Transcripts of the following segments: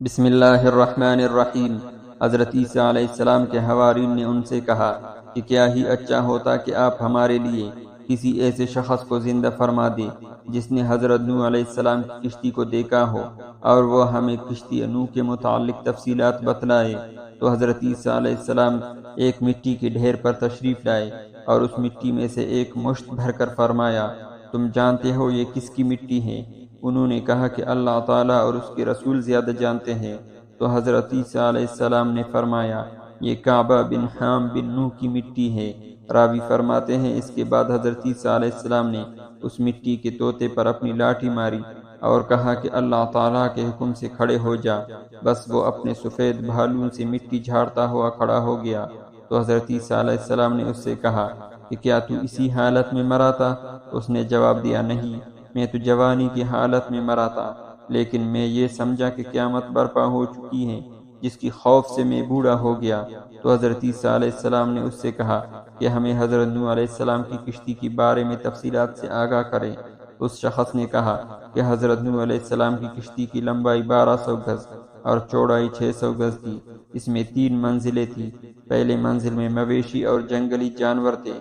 بسم اللہ الرحمن الرحیم۔ حضرت عیسیٰ علیہ السلام کے حوارین نے ان سے کہا کہ کیا ہی اچھا ہوتا کہ آپ ہمارے لیے کسی ایسے شخص کو زندہ فرما دے جس نے حضرت نوح علیہ السلام کی کشتی کو دیکھا ہو اور وہ ہمیں کشتی نوح کے متعلق تفصیلات بتلائے۔ تو حضرت عیسیٰ علیہ السلام ایک مٹی کے ڈھیر پر تشریف لائے اور اس مٹی میں سے ایک مشت بھر کر فرمایا، تم جانتے ہو یہ کس کی مٹی ہے؟ انہوں نے کہا کہ اللہ تعالیٰ اور اس کے رسول زیادہ جانتے ہیں۔ تو حضرت عیسیٰ علیہ السلام نے فرمایا، یہ کعبہ بن حام بن نوح کی مٹی ہے۔ راوی فرماتے ہیں اس کے بعد حضرت عیسیٰ علیہ السلام نے اس مٹی کے طوطے پر اپنی لاٹھی ماری اور کہا کہ اللہ تعالیٰ کے حکم سے کھڑے ہو جا۔ بس وہ اپنے سفید بھالوں سے مٹی جھاڑتا ہوا کھڑا ہو گیا۔ تو حضرت عیسیٰ علیہ السلام نے اس سے کہا کہ کیا تو اسی حالت میں مرا تھا؟ اس نے جواب دیا، نہیں، میں تو جوانی کی حالت میں مرا تھا، لیکن میں یہ سمجھا کہ قیامت برپا ہو چکی ہے، جس کی خوف سے میں بوڑھا ہو گیا۔ تو حضرت عیسیٰ علیہ السلام نے اس سے کہا کہ ہمیں حضرت نوح علیہ السلام کی کشتی کے بارے میں تفصیلات سے آگاہ کریں۔ اس شخص نے کہا کہ حضرت نوح علیہ السلام کی کشتی کی لمبائی 1200 گز اور چوڑائی 600 گز تھی۔ اس میں 3 منزلیں تھیں۔ پہلے منزل میں مویشی اور جنگلی جانور تھے،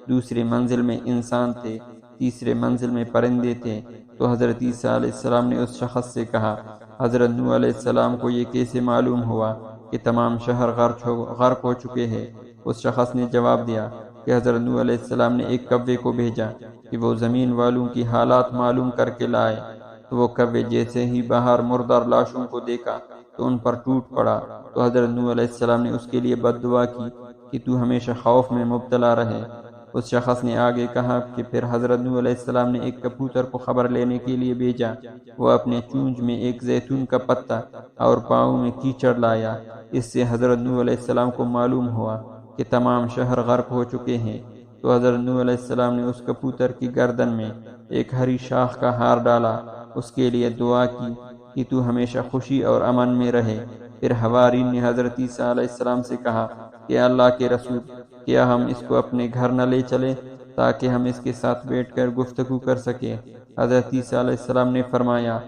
دوسرے منزل میں انسان تھے، تیسرے منزل میں پرندے تھے۔ تو حضرت عیسیٰ علیہ السلام نے اس شخص سے کہا، حضرت نوح علیہ السلام کو یہ کیسے معلوم ہوا کہ تمام شہر غرق ہو چکے ہیں؟ اس شخص نے جواب دیا کہ حضرت نوح علیہ السلام نے ایک کوے کو بھیجا کہ وہ زمین والوں کی حالات معلوم کر کے لائے۔ تو وہ کوے جیسے ہی باہر مردار لاشوں کو دیکھا تو ان پر ٹوٹ پڑا۔ تو حضرت نوح علیہ السلام نے اس کے لیے بد دعا کی کہ تو ہمیشہ خوف میں مبتلا رہے۔ اس شخص نے آگے کہا کہ پھر حضرت نوح علیہ السلام نے ایک کبوتر کو خبر لینے کے لیے بھیجا۔ وہ اپنے چونچ میں ایک زیتون کا پتا اور پاؤں میں کیچڑ لایا۔ اس سے حضرت نوح علیہ السلام کو معلوم ہوا کہ تمام شہر غرق ہو چکے ہیں۔ تو حضرت نوح علیہ السلام نے اس کبوتر کی گردن میں ایک ہری شاخ کا ہار ڈالا، اس کے لیے دعا کی کہ تو ہمیشہ خوشی اور امن میں رہے۔ پھر حوارین نے حضرت عیسیٰ علیہ السلام سے کہا کہ اللہ کے رسول، کیا ہم اس کو اپنے گھر نہ لے چلیں تاکہ ہم اس کے ساتھ بیٹھ کر گفتگو کر سکیں؟ حضرت عیسیٰ علیہ السلام نے فرمایا،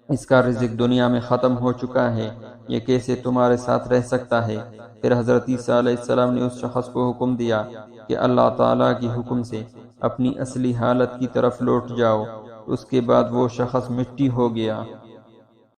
اس کا رزق دنیا میں ختم ہو چکا ہے، یہ کیسے تمہارے ساتھ رہ سکتا ہے؟ پھر حضرت عیسیٰ علیہ السلام نے اس شخص کو حکم دیا کہ اللہ تعالیٰ کے حکم سے اپنی اصلی حالت کی طرف لوٹ جاؤ۔ اس کے بعد وہ شخص مٹی ہو گیا۔